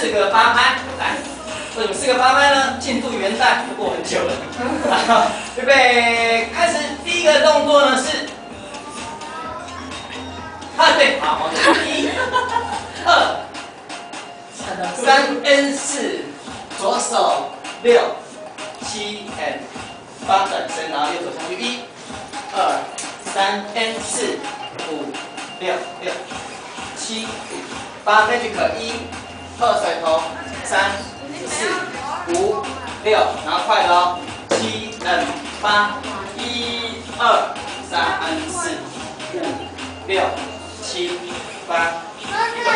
4个8拍，来，为什么4个8拍呢？庆祝元旦，过很久了。预备，开始，第一个动作呢是，对，好，1、2、3 N 4，左手6、7 N 8，转身，然后右手上去1、2、3 N 4、5、6、7、8 Magic 1、2甩头3、4、5、6，然后快的哦，7 N 8、1、2、3 N 4、5、6、7、8，预备。